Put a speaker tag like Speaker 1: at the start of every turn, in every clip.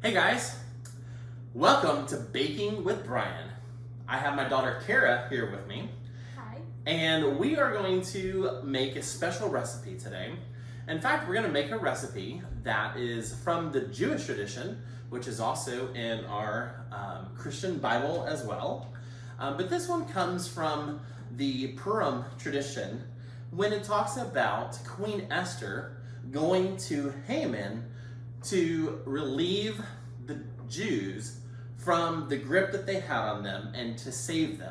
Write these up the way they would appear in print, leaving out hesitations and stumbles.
Speaker 1: Hey guys, welcome to Baking with Brian. I have my daughter Kara here with me.
Speaker 2: Hi.
Speaker 1: And we are going to make a special recipe today. In fact, we're going to make a recipe that is from the Jewish tradition, which is also in our Christian Bible as well. But this one comes from the Purim tradition when it talks about Queen Esther going to Haman to relieve the Jews from the grip that they had on them and to save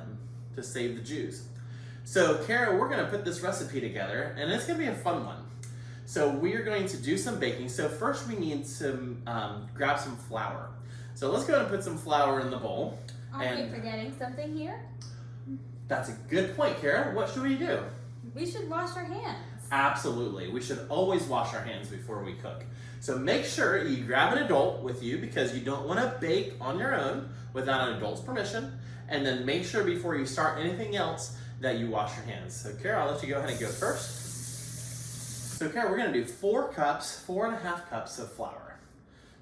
Speaker 1: the Jews. So, Kara, we're going to put this recipe together, and it's going to be a fun one. So, we are going to do some baking. So, first we need to grab some flour. So, let's go ahead and put some flour in the bowl.
Speaker 2: Aren't we forgetting something here?
Speaker 1: That's a good point, Kara. What should we do?
Speaker 2: We should wash our hands.
Speaker 1: Absolutely. We should always wash our hands before we cook. So make sure you grab an adult with you because you don't want to bake on your own without an adult's permission. And then make sure before you start anything else that you wash your hands. So Kara, I'll let you go ahead and go first. So Kara, we're going to do 4.5 cups of flour.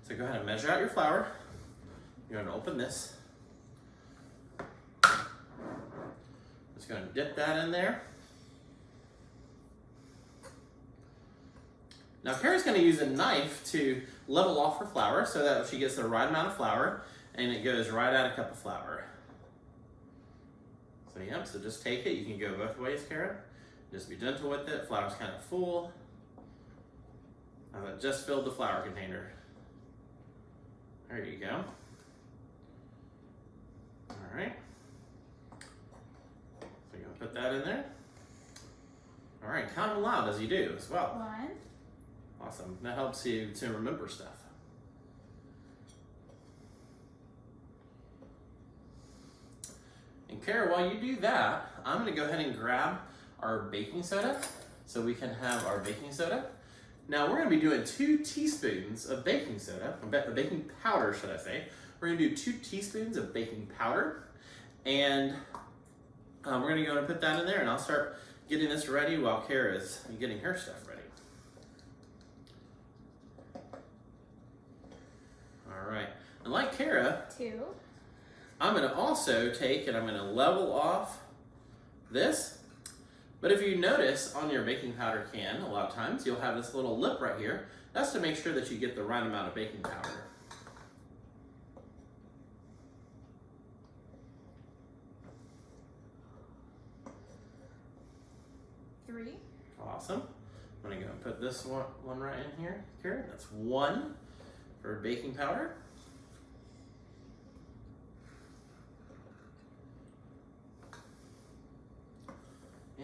Speaker 1: So go ahead and measure out your flour. You're going to open this. Just going to dip that in there. Now Kara's going to use a knife to level off her flour so that she gets the right amount of flour and it goes right at a cup of flour. So yep, so just take it. You can go both ways, Kara. Just be gentle with it. Flour's kind of full. I just filled the flour container. There you go. All right. So you're going to put that in there. All right, count them loud as you do as well.
Speaker 2: 1.
Speaker 1: Awesome. That helps you to remember stuff. And Kara, while you do that, I'm going to go ahead and grab our baking soda so we can have our baking soda. Now we're going to be doing 2 teaspoons of baking soda, baking powder, should I say. We're going to do 2 teaspoons of baking powder, and we're going to go and put that in there, and I'll start getting this ready while Kara is getting her stuff ready. All right, and like Kara,
Speaker 2: 2.
Speaker 1: I'm going to also take and I'm going to level off this. But if you notice on your baking powder can, a lot of times you'll have this little lip right here. That's to make sure that you get the right amount of baking powder.
Speaker 2: Three.
Speaker 1: Awesome. I'm going to go and put this one right in here. Kara, that's 1 for baking powder.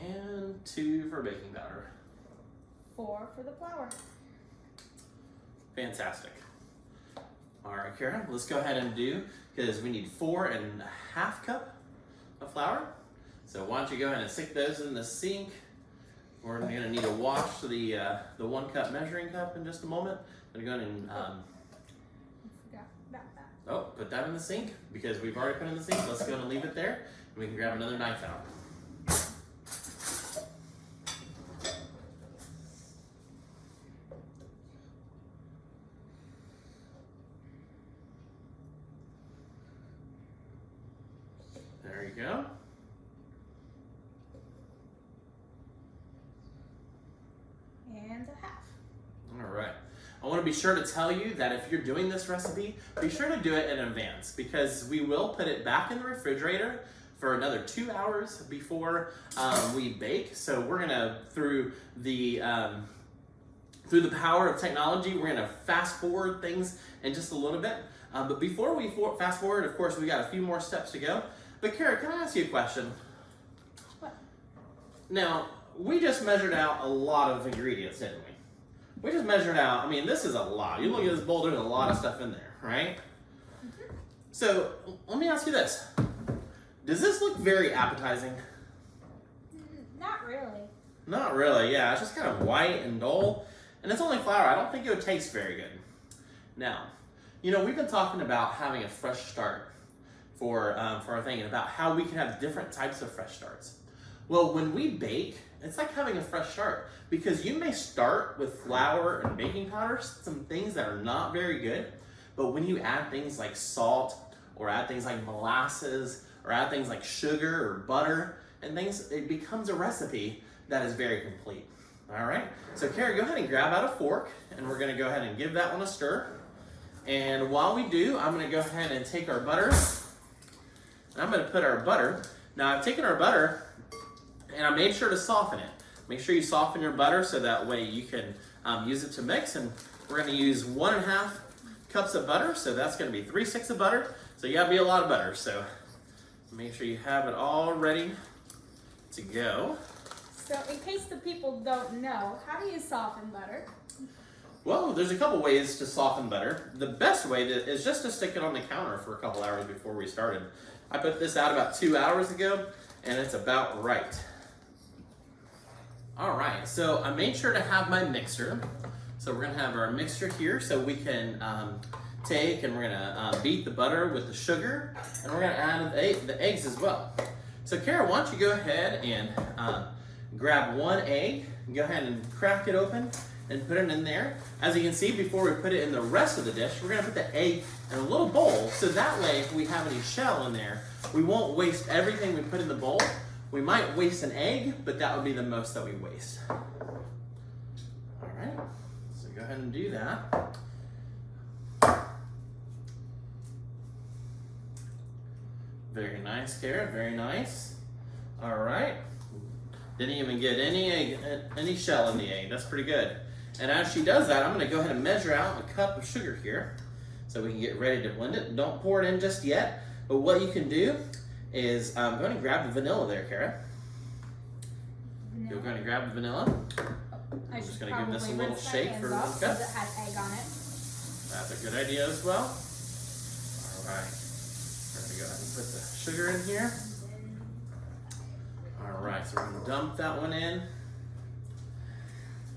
Speaker 1: And 2 for baking powder.
Speaker 2: 4 for the flour.
Speaker 1: Fantastic. All right, Kara, let's go ahead and do, because we need 4.5 cups of flour. So why don't you go ahead and stick those in the sink. We're going to need to wash the 1 cup measuring cup in just a moment. I'm going to go ahead and
Speaker 2: Forgot about that.
Speaker 1: put that in the sink because we've already put it in the sink. Let's go and leave it there, and we can grab another knife out. There you go.
Speaker 2: And a half.
Speaker 1: All right. I want to be sure to tell you that if you're doing this recipe, be sure to do it in advance because we will put it back in the refrigerator for another 2 hours before we bake. So we're gonna, through the power of technology, we're gonna fast forward things in just a little bit. But before we fast forward, of course, we got a few more steps to go. But Kara, can I ask you a question?
Speaker 2: What?
Speaker 1: Now, we just measured out a lot of ingredients, didn't we? We just measured out, I mean, this is a lot. You look at this bowl, there's a lot of stuff in there, right?
Speaker 2: Mm-hmm.
Speaker 1: So, let me ask you this. Does this look very appetizing?
Speaker 2: Not really.
Speaker 1: Not really, yeah. It's just kind of white and dull. And it's only flour. I don't think it would taste very good. Now, you know, we've been talking about having a fresh start for our thing and about how we can have different types of fresh starts. Well, when we bake, it's like having a fresh start because you may start with flour and baking powder, some things that are not very good, But when you add things like salt, or add things like molasses, or add things like sugar or butter and things, it becomes a recipe that is very complete. All right, so Kara, go ahead and grab out a fork, and we're gonna go ahead and give that one a stir. And while we do, I'm gonna go ahead and take our butter, and I'm gonna put our butter. Now I've taken our butter, and I made sure to soften it. Make sure you soften your butter so that way you can use it to mix. And we're gonna use 1.5 cups of butter, so that's gonna be 3 sticks of butter. So you gotta be a lot of butter, so make sure you have it all ready to go.
Speaker 2: So in case the people don't know, how do you soften butter?
Speaker 1: Well, there's a couple ways to soften butter. The best way is just to stick it on the counter for a couple hours before we started. I put this out about 2 hours ago, and it's about right. All right, so I made sure to have my mixer. So we're gonna have our mixture here so we can take and we're gonna beat the butter with the sugar, and we're gonna add the eggs as well. So Kara, why don't you go ahead and grab 1 egg, and go ahead and crack it open and put it in there. As you can see, before we put it in the rest of the dish, we're gonna put the egg in a little bowl, so that way if we have any shell in there, we won't waste everything we put in the bowl. We might waste an egg, but that would be the most that we waste. All right, so go ahead and do that. Very nice, Kara, very nice. All right. Didn't even get any shell in the egg. That's pretty good. And as she does that, I'm gonna go ahead and measure out a cup of sugar here so we can get ready to blend it. Don't pour it in just yet, but what you can do is go ahead and grab the vanilla there, Kara. You're going to grab the vanilla.
Speaker 2: I'm
Speaker 1: just going to give this a little shake for 1 cup.
Speaker 2: Does it have egg on it?
Speaker 1: That's a good idea as well. All right. We're going to go ahead and put the sugar in here. All right, so we're going to dump that one in.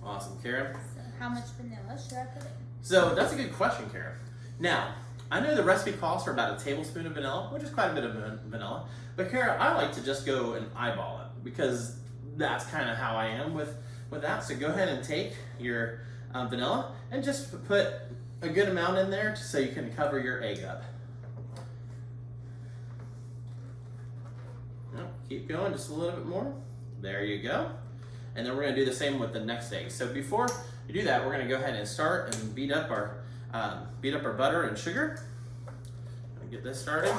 Speaker 1: Awesome, Kara.
Speaker 2: So how much vanilla should I put in?
Speaker 1: So that's a good question, Kara. Now, I know the recipe calls for about a tablespoon of vanilla, which is quite a bit of vanilla. But Kara, I like to just go and eyeball it because that's kind of how I am with that. So go ahead and take your vanilla and just put a good amount in there so you can cover your egg up. Keep going just a little bit more. There you go. And then we're gonna do the same with the next egg. So before you do that, we're gonna go ahead and start and beat up our butter and sugar. Get this started.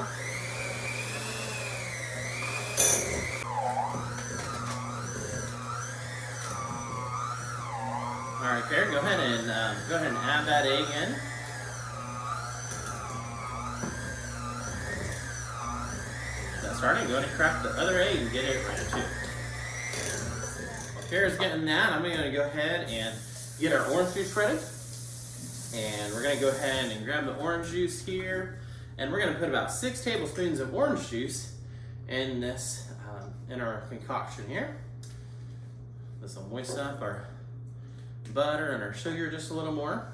Speaker 1: All right, Kara, go ahead and add that egg in. That's starting. Go ahead and crack the other egg and get it ready too. While Kara's getting that, I'm going to go ahead and get our orange juice ready. And we're going to go ahead and grab the orange juice here, and we're going to put about 6 tablespoons of orange juice in this in our concoction here. This will moisten up our butter and our sugar just a little more.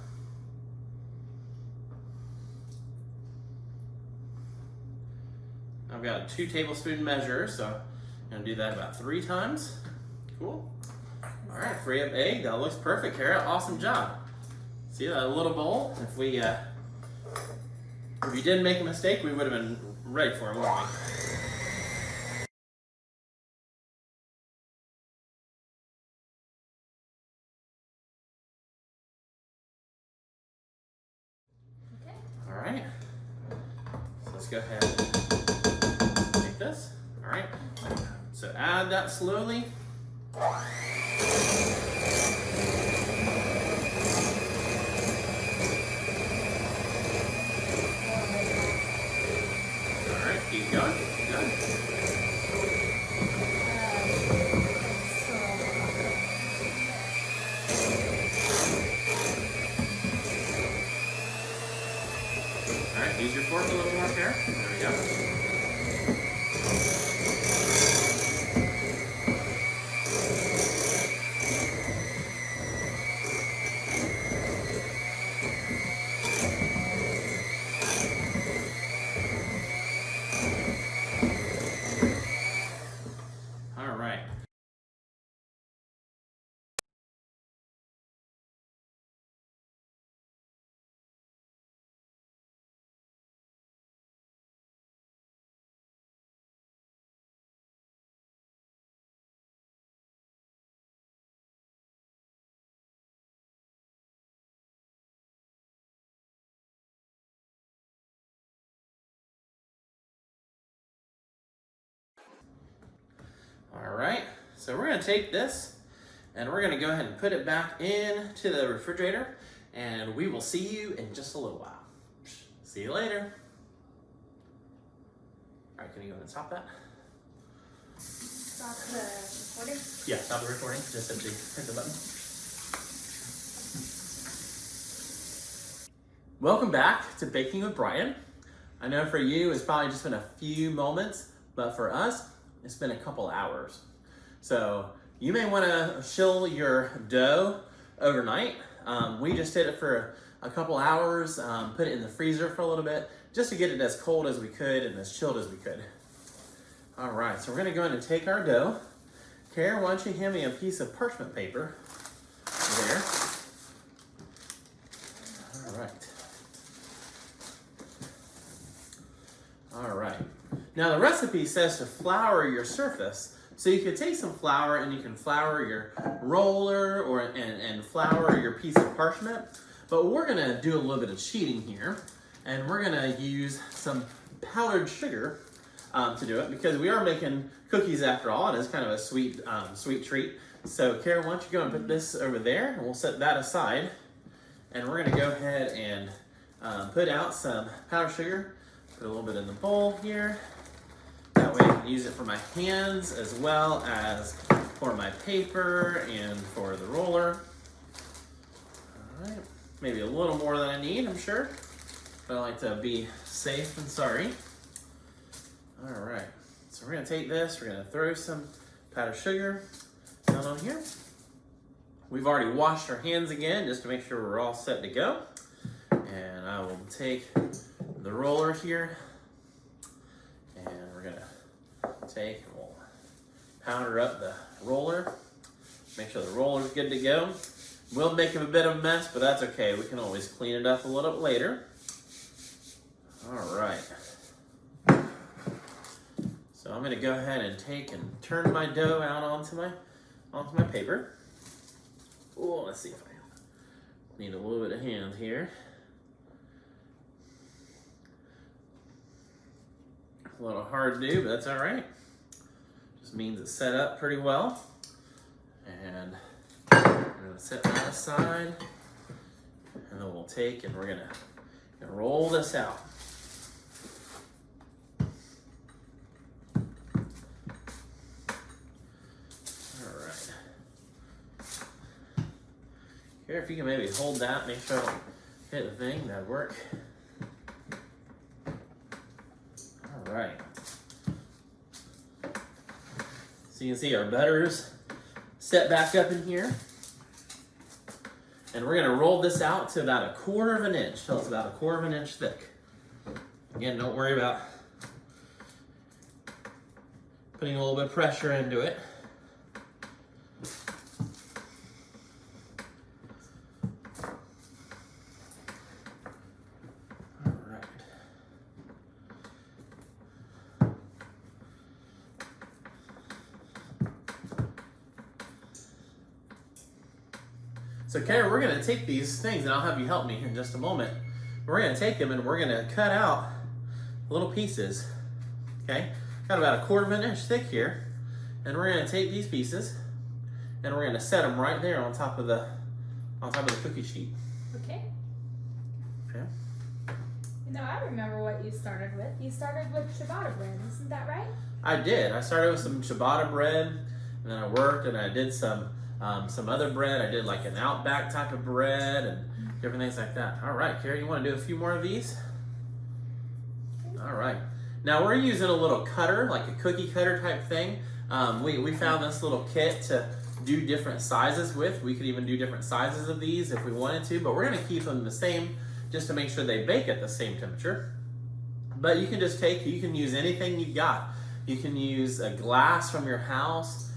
Speaker 1: I've got a 2 tablespoon measure, so I'm gonna do that about 3 times. Cool. All right, free up egg. That looks perfect, Kara. Awesome job. See that little bowl? If you didn't make a mistake, we would have been ready for it, wouldn't we? All right, so let's go ahead and make this. All right, so add that slowly. All right, keep going, keep going. All right, use your fork a little more, Kara. There we go. All right, so we're gonna take this and we're gonna go ahead and put it back into the refrigerator, and we will see you in just a little while. See you later. All right, can you go ahead and stop that?
Speaker 2: Stop the recording.
Speaker 1: Yeah, stop the recording. Just hit the button. Welcome back to Baking with Brian. I know for you it's probably just been a few moments, but for us it's been a couple hours. So you may want to chill your dough overnight. We just did it for a couple hours, put it in the freezer for a little bit, just to get it as cold as we could and as chilled as we could. All right, so we're gonna go ahead and take our dough. Karen, why don't you hand me a piece of parchment paper there. All right. All right. Now the recipe says to flour your surface. So you could take some flour and you can flour your roller and flour your piece of parchment. But we're gonna do a little bit of cheating here, and we're gonna use some powdered sugar to do it, because we are making cookies after all, and it's kind of a sweet treat. So Karen, why don't you go and put this over there, and we'll set that aside. And we're gonna go ahead and put out some powdered sugar. Put a little bit in the bowl here. That way I can use it for my hands as well as for my paper and for the roller. All right, maybe a little more than I need, I'm sure. But I like to be safe than sorry. All right, so we're gonna take this, we're gonna throw some powdered sugar down on here. We've already washed our hands again just to make sure we're all set to go. And I will take the roller here, and we're gonna take and we'll powder up the roller. Make sure the roller's good to go. We'll make a bit of a mess, but that's okay. We can always clean it up a little bit later. All right. So I'm gonna go ahead and take and turn my dough out onto my paper. Oh, let's see if I need a little bit of hand here. A little hard to do, but that's all right. Just means it's set up pretty well. And we're gonna set that aside. And then we'll take and we're gonna roll this out. All right. Here, if you can maybe hold that, make sure I don't hit the thing, that'd work. All right. So you can see our butter's set back up in here. And we're gonna roll this out to about 1/4 of an inch, till it's about 1/4 of an inch thick. Again, don't worry about putting a little bit of pressure into it. So Karen, we're gonna take these things, and I'll have you help me here in just a moment. We're gonna take them and we're gonna cut out little pieces, okay? Got about 1/4 of an inch thick here. And we're gonna take these pieces and we're gonna set them right there on top of the cookie sheet.
Speaker 2: Okay.
Speaker 1: Okay.
Speaker 2: You know, I remember what you started with. You started with ciabatta bread, isn't that right?
Speaker 1: I did. I started with some ciabatta bread, and then I worked and I did some other bread. I did like an Outback type of bread and different things like that. All right, Carrie, you want to do a few more of these? All right. Now we're using a little cutter, like a cookie cutter type thing. We found this little kit to do different sizes with. We could even do different sizes of these if we wanted to, but we're going to keep them the same just to make sure they bake at the same temperature. But you can just you can use anything you got. You can use a glass from your house.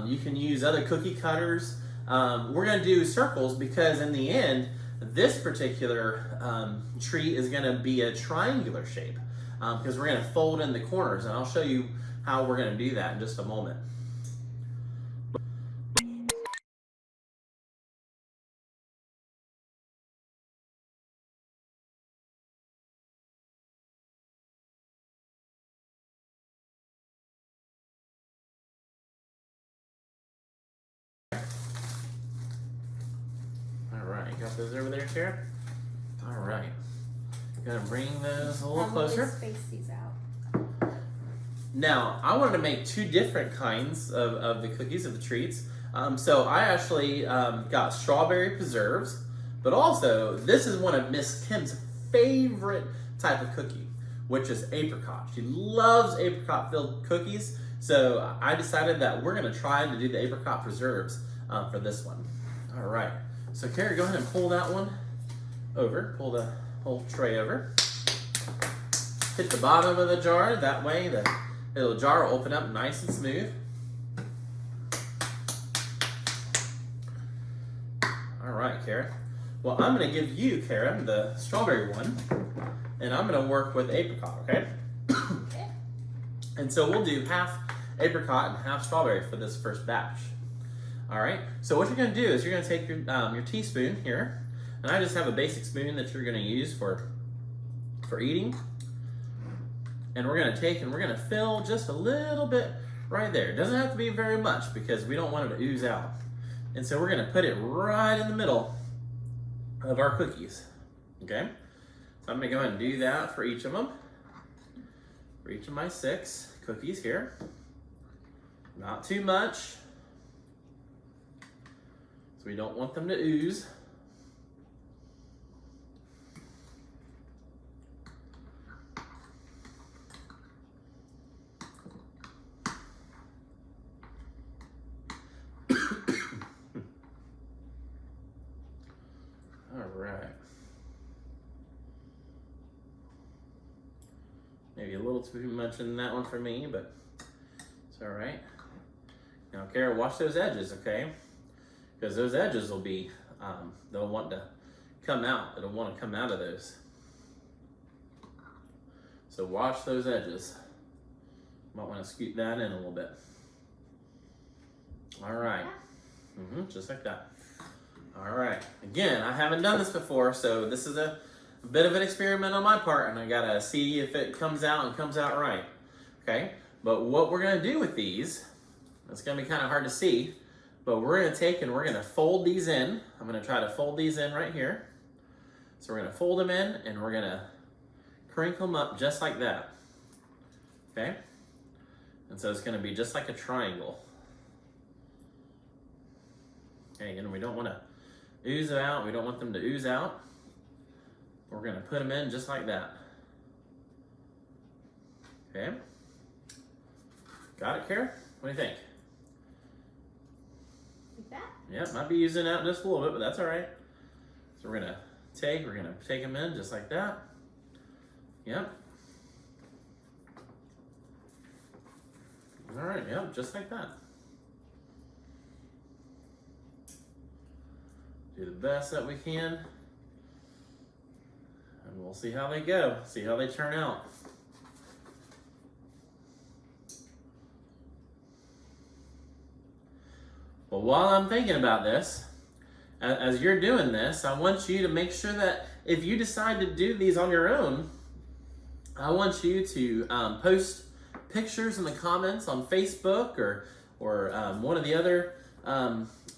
Speaker 1: You can use other cookie cutters. We're going to do circles because in the end, this particular treat is going to be a triangular shape because we're going to fold in the corners, and I'll show you how we're going to do that in just a moment. You got those over there, Kara? All right. Gonna bring those a little
Speaker 2: Probably
Speaker 1: closer.
Speaker 2: space these out.
Speaker 1: Now, I wanted to make two different kinds of the cookies, of the treats. So I actually got strawberry preserves, but also this is one of Miss Kim's favorite type of cookie, which is apricot. She loves apricot-filled cookies, so I decided that we're gonna try to do the apricot preserves for this one. All right, so Kara, go ahead and pull that one over, pull the whole tray over. Hit the bottom of the jar, that way the little jar will open up nice and smooth. All right, Kara. Well, I'm gonna give you, Kara, the strawberry one, and I'm gonna work with apricot, okay?
Speaker 2: Okay.
Speaker 1: And so we'll do half apricot and half strawberry for this first batch. All right, so what you're gonna do is you're gonna take your teaspoon here, and I just have a basic spoon that you're gonna use for eating. And we're gonna take and we're gonna fill just a little bit right there. It doesn't have to be very much because we don't want it to ooze out. And so we're gonna put it right in the middle of our cookies, okay? So I'm gonna go ahead and do that for each of them. For each of my 6 cookies here. Not too much. So we don't want them to ooze. Maybe a little too much in that one for me, but it's all right. Now, Kara, wash those edges, okay? Because those edges will be, they'll want to come out. It'll want to come out of those. So wash those edges. Might want to scoot that in a little bit. All right. Just like that. All right. Again, I haven't done this before, so this is a bit of an experiment on my part, and I gotta see if it comes out and comes out right. Okay? But what we're gonna do with these, it's gonna be kind of hard to see, but we're gonna take and we're gonna fold these in. I'm gonna try to fold these in right here. So we're gonna fold them in and we're gonna crinkle them up just like that. Okay? And so it's gonna be just like a triangle. Okay, and we don't wanna ooze it out. We don't want them to ooze out. We're gonna put them in just like that. Okay? Got it, Kara? What do you think?
Speaker 2: Like that?
Speaker 1: Yeah, might be using that just a little bit, but that's all right. So we're gonna take them in just like that. Yep. All right, yep, just like that. Do the best that we can. And we'll see how they go, see how they turn out. Well, while I'm thinking about this, as you're doing this, I want you to make sure that if you decide to do these on your own, I want you to post pictures in the comments on Facebook or one of the other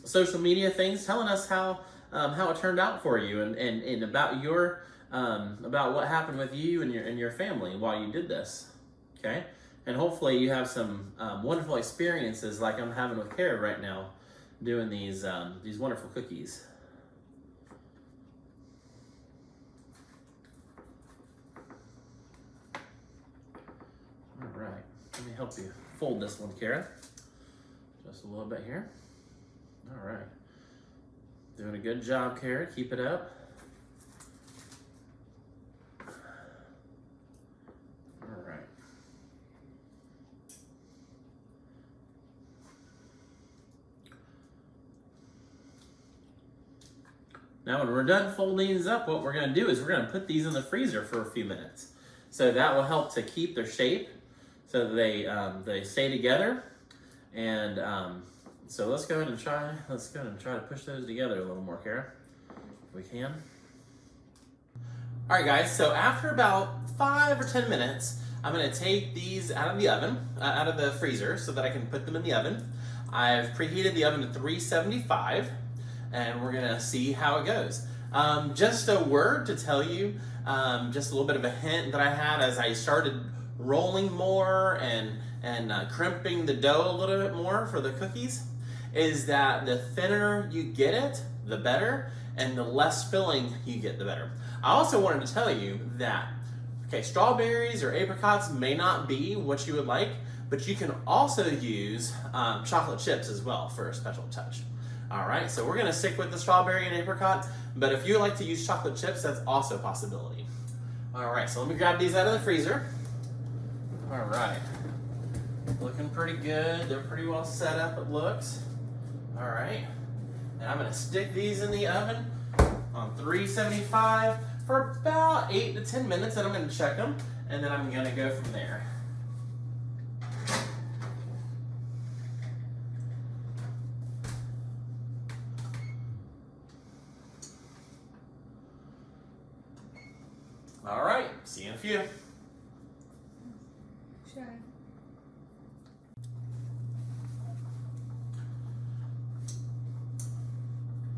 Speaker 1: social media things, telling us how it turned out for you and about your about what happened with you and your family while you did this. Okay, and hopefully you have some wonderful experiences like I'm having with Kara right now, doing these wonderful cookies. All right, let me help you fold this one, Kara. Just a little bit here. All right, doing a good job, Kara. Keep it up. All right. Now when we're done folding these up, what we're going to do is we're going to put these in the freezer for a few minutes. So that will help to keep their shape so that they stay together. And so let's go ahead and try to push those together a little more, Kara, if we can. All right, guys, so after about 5 or 10 minutes, I'm going to take these out of the oven, out of the freezer, so that I can put them in the oven. I've preheated the oven to 375, and we're gonna see how it goes. Just a word to tell you, just a little bit of a hint that I had as I started rolling more and crimping the dough a little bit more for the cookies, is that the thinner you get it, the better, and the less filling you get, the better. I also wanted to tell you that, okay, strawberries or apricots may not be what you would like, but you can also use chocolate chips as well for a special touch. All right, so we're gonna stick with the strawberry and apricot, but if you like to use chocolate chips, that's also a possibility. All right, so let me grab these out of the freezer. All right, looking pretty good. They're pretty well set up, it looks. All right, and I'm gonna stick these in the oven on 375 for about 8 to 10 minutes, and I'm gonna check them, and then I'm gonna go from there. All right, see you in a few.
Speaker 2: Sure.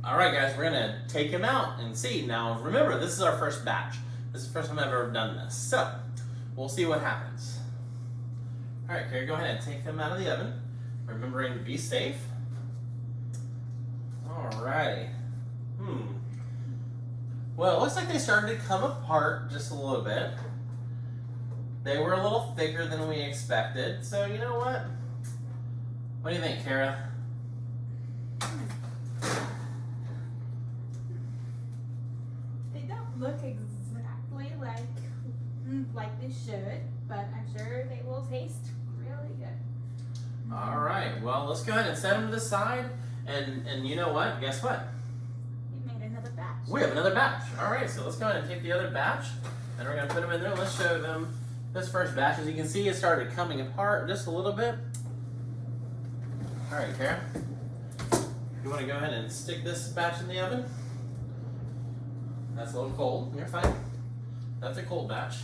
Speaker 1: All right, guys, we're gonna take them out and see. Now, remember, this is our first batch. This is the first time I've ever done this, so we'll see what happens. All right, Carrie, go ahead and take them out of the oven, remembering to be safe. All right. Well, it looks like they started to come apart just a little bit. They were a little thicker than we expected, so you know what? What do you think, Kara?
Speaker 2: They don't look exactly like they should, but I'm sure they will taste really good.
Speaker 1: All right, well, let's go ahead and set them to the side, and you know what? Guess what?
Speaker 2: We made another batch.
Speaker 1: We have another batch. All right, so let's go ahead and take the other batch, and we're gonna put them in there. Let's show them this first batch. As you can see, it started coming apart just a little bit. All right, Kara, you wanna go ahead and stick this batch in the oven? That's a little cold, you're fine. That's a cold batch.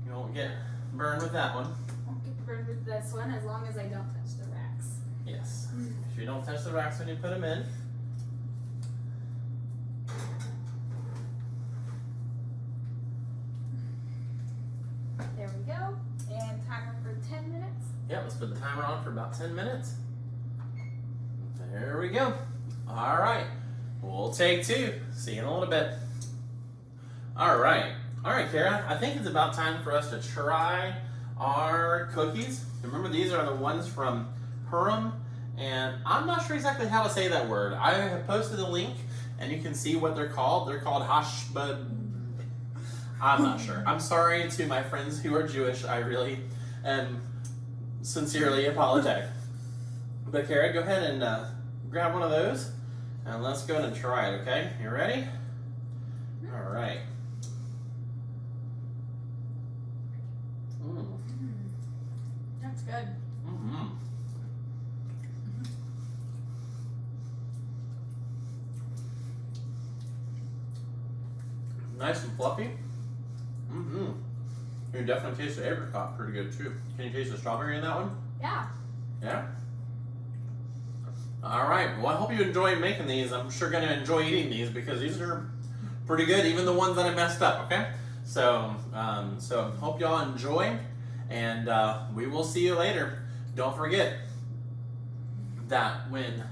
Speaker 1: You won't get burned with that one.
Speaker 2: Won't get burned with this one as long as I don't touch the racks.
Speaker 1: Yes, if you don't touch the racks when you put them in.
Speaker 2: There we go. And timer for 10 minutes.
Speaker 1: Yeah, let's put the timer on for about 10 minutes. There we go. All right, we'll take 2. See you in a little bit. All right, Kara, I think it's about time for us to try our cookies. Remember, these are the ones from Purim, and I'm not sure exactly how to say that word. I have posted a link, and you can see what they're called. They're called hashbad. I'm not sure. I'm sorry to my friends who are Jewish. I really am sincerely apologetic. But Kara, go ahead and grab one of those, and let's go ahead and try it, okay? You ready? All right.
Speaker 2: That's good.
Speaker 1: Nice and fluffy. You can definitely taste the apricot pretty good too. Can you taste the strawberry in that one?
Speaker 2: Yeah.
Speaker 1: Yeah? All right, well, I hope you enjoy making these. I'm sure gonna enjoy eating these because these are pretty good, even the ones that I messed up, okay? So hope y'all enjoy, and we will see you later. Don't forget that when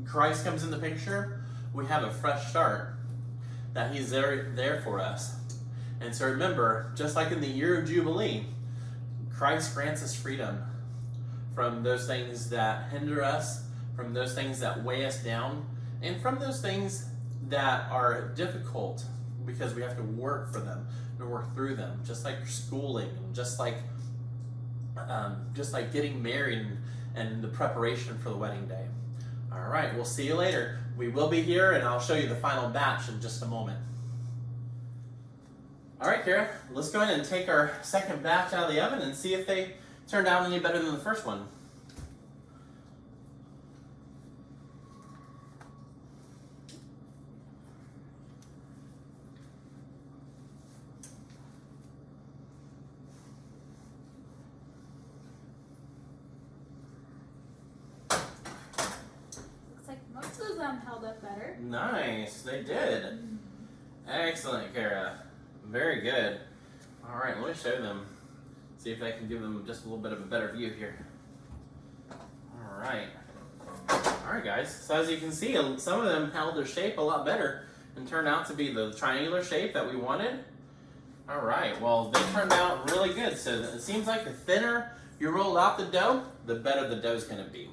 Speaker 1: Christ comes in the picture, we have a fresh start, that he's there for us. And so remember, just like in the year of Jubilee, Christ grants us freedom from those things that hinder us, from those things that weigh us down, and from those things that are difficult because we have to work for them, to work through them, just like schooling, just like getting married and the preparation for the wedding day. All right, we'll see you later. We will be here, and I'll show you the final batch in just a moment. All right, Kara, let's go ahead and take our second batch out of the oven and see if they turned out any better than the first one.
Speaker 2: Looks like most of some held up better.
Speaker 1: Nice, they did. Excellent, Kara. Very good. All right, let me show them. See if I can give them just a little bit of a better view here. All right. All right, guys. So as you can see, some of them held their shape a lot better and turned out to be the triangular shape that we wanted. All right, well, they turned out really good. So it seems like the thinner you roll out the dough, the better the dough's gonna be.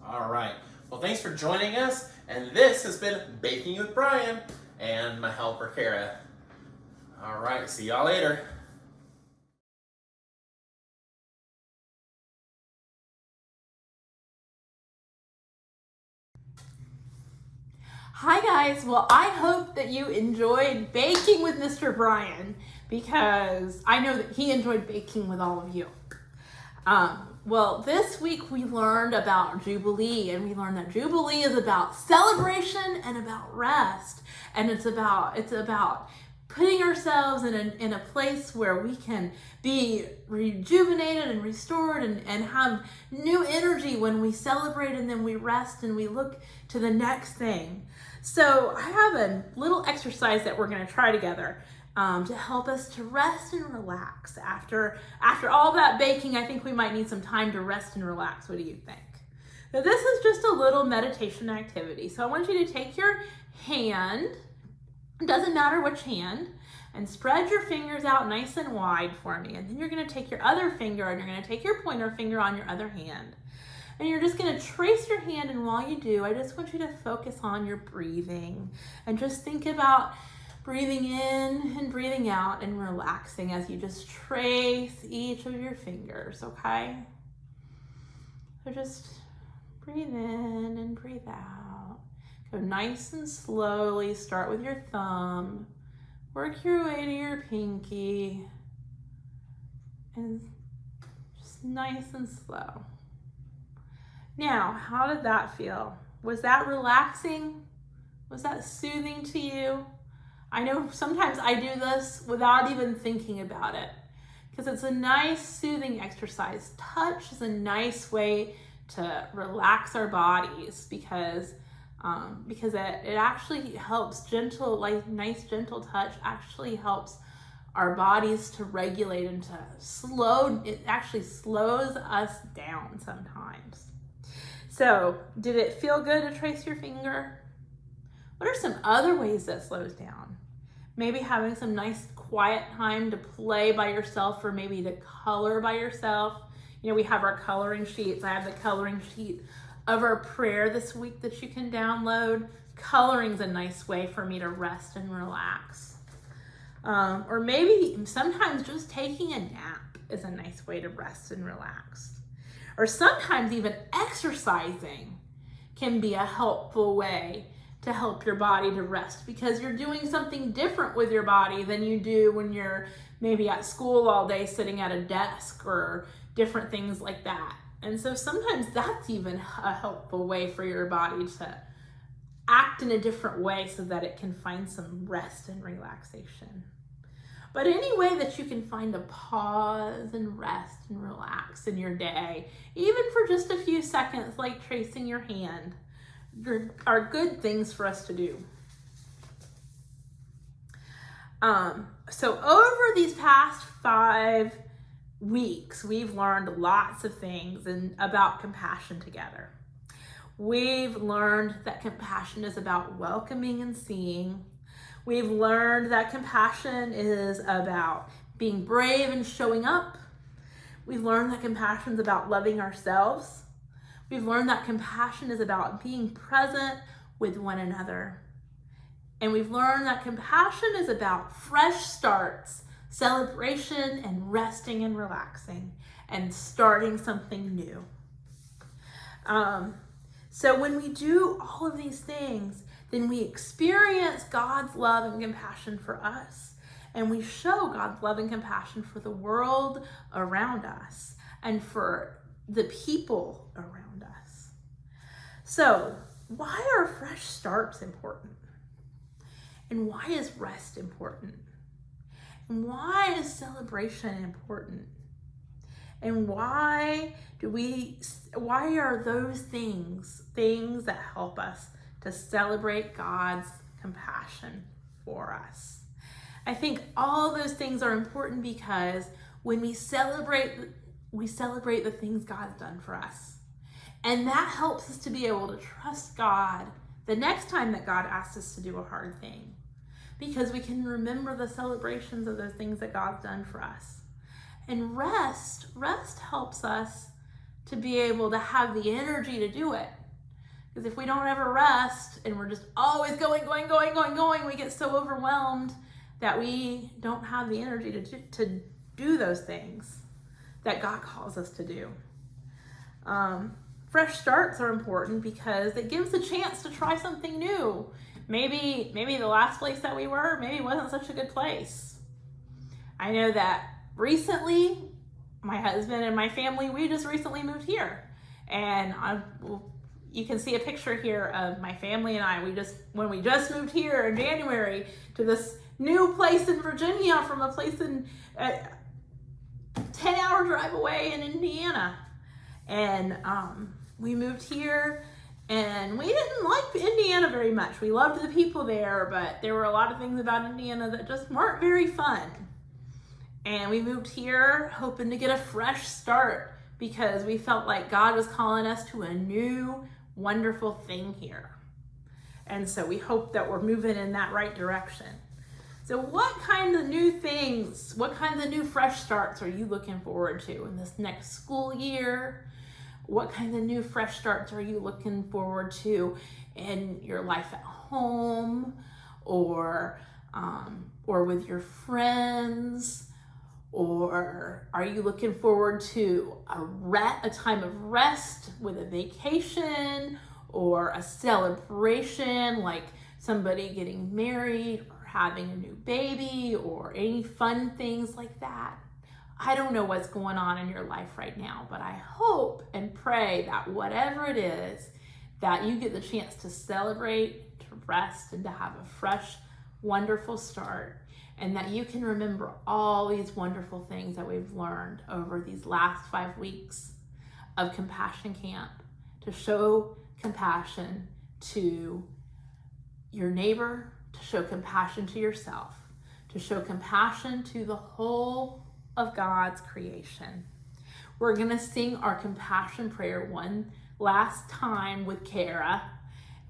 Speaker 1: All right, well, thanks for joining us. And this has been Baking with Brian and my helper, Kara. All right, see y'all later.
Speaker 3: Hi guys, well I hope that you enjoyed baking with Mr. Brian because I know that he enjoyed baking with all of you. Well, this week we learned about Jubilee, and we learned that Jubilee is about celebration and about rest, and it's about putting ourselves in a place where we can be rejuvenated and restored and have new energy when we celebrate, and then we rest and we look to the next thing. So I have a little exercise that we're going to try together to help us to rest and relax. After all that baking, I think we might need some time to rest and relax. What do you think? Now, this is just a little meditation activity. So I want you to take your hand, it doesn't matter which hand, and spread your fingers out nice and wide for me. And then you're going to take your other finger and you're going to take your pointer finger on your other hand. And you're just going to trace your hand, and while you do, I just want you to focus on your breathing and just think about breathing in and breathing out and relaxing as you just trace each of your fingers, okay? So just breathe in and breathe out. Go nice and slowly. Start with your thumb. Work your way to your pinky. And just nice and slow. Now, how did that feel? Was that relaxing? Was that soothing to you? I know sometimes I do this without even thinking about it because it's a nice soothing exercise. Touch is a nice way to relax our bodies because it actually helps. Gentle, like nice gentle touch actually helps our bodies to regulate and to slow. It actually slows us down sometimes. So, did it feel good to trace your finger? What are some other ways that slows down? Maybe having some nice quiet time to play by yourself, or maybe to color by yourself. You know, we have our coloring sheets. I have the coloring sheet of our prayer this week that you can download. Coloring's a nice way for me to rest and relax. Or maybe sometimes just taking a nap is a nice way to rest and relax. Or sometimes even exercising can be a helpful way to help your body to rest because you're doing something different with your body than you do when you're maybe at school all day sitting at a desk or different things like that. And so sometimes that's even a helpful way for your body to act in a different way so that it can find some rest and relaxation. But any way that you can find a pause and rest and relax in your day, even for just a few seconds, like tracing your hand, are good things for us to do. So over these past 5 weeks, we've learned lots of things about compassion together. We've learned that compassion is about welcoming and seeing. We've learned that compassion is about being brave and showing up. We've learned that compassion is about loving ourselves. We've learned that compassion is about being present with one another. And we've learned that compassion is about fresh starts, celebration, and resting and relaxing, and starting something new. So when we do all of these things, then we experience God's love and compassion for us. And we show God's love and compassion for the world around us and for the people around us. So, why are fresh starts important? And why is rest important? And why is celebration important? And why are those things that help us to celebrate God's compassion for us. I think all those things are important because when we celebrate the things God's done for us. And that helps us to be able to trust God the next time that God asks us to do a hard thing, because we can remember the celebrations of those things that God's done for us. And rest helps us to be able to have the energy to do it. Because if we don't ever rest and we're just always going, we get so overwhelmed that we don't have the energy to do those things that God calls us to do. Fresh starts are important because it gives a chance to try something new. Maybe the last place that we were, maybe wasn't such a good place. I know that recently, my husband and my family, we just recently moved here. And you can see a picture here of my family and I. When we just moved here in January to this new place in Virginia from a place in 10-hour drive away in Indiana. And we moved here and we didn't like Indiana very much. We loved the people there, but there were a lot of things about Indiana that just weren't very fun. And we moved here hoping to get a fresh start because we felt like God was calling us to a new, wonderful thing here. And so we hope that we're moving in that right direction. So what kind of new things, what kinds of new fresh starts are you looking forward to in this next school year? What kinds of new fresh starts are you looking forward to in your life at home or with your friends? Or are you looking forward to a time of rest with a vacation or a celebration like somebody getting married or having a new baby or any fun things like that? I don't know what's going on in your life right now, but I hope and pray that whatever it is, that you get the chance to celebrate, to rest, and to have a fresh, wonderful start, and that you can remember all these wonderful things that we've learned over these last 5 weeks of Compassion Camp, to show compassion to your neighbor, to show compassion to yourself, to show compassion to the whole of God's creation. We're going to sing our compassion prayer one last time with Kara,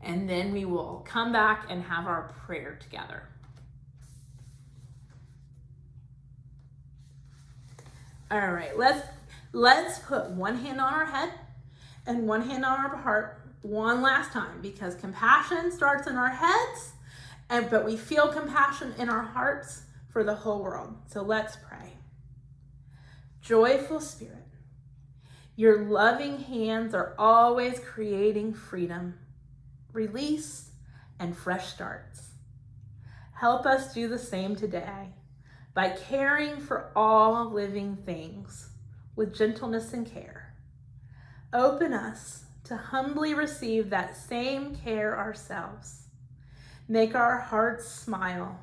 Speaker 3: and then we will come back and have our prayer together. All right, let's put one hand on our head and one hand on our heart one last time, because compassion starts in our heads, but we feel compassion in our hearts for the whole world. So let's pray. Joyful Spirit, your loving hands are always creating freedom, release, and fresh starts. Help us do the same today by caring for all living things with gentleness and care. Open us to humbly receive that same care ourselves. Make our hearts smile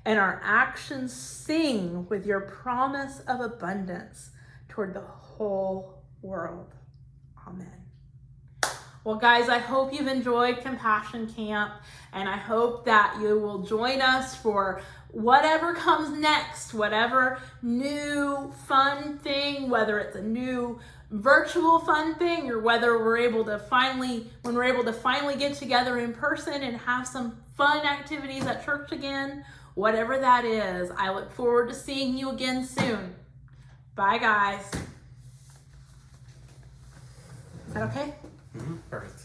Speaker 3: and our actions sing with your promise of abundance toward the whole world. Amen. Well, guys, I hope you've enjoyed Compassion Camp, and I hope that you will join us for whatever comes next, whatever new fun thing, whether it's a new virtual fun thing or whether when we're able to finally get together in person and have some fun activities at church again. Whatever that is, I look forward to seeing you again soon. Bye, guys. Is that okay?
Speaker 1: Perfect.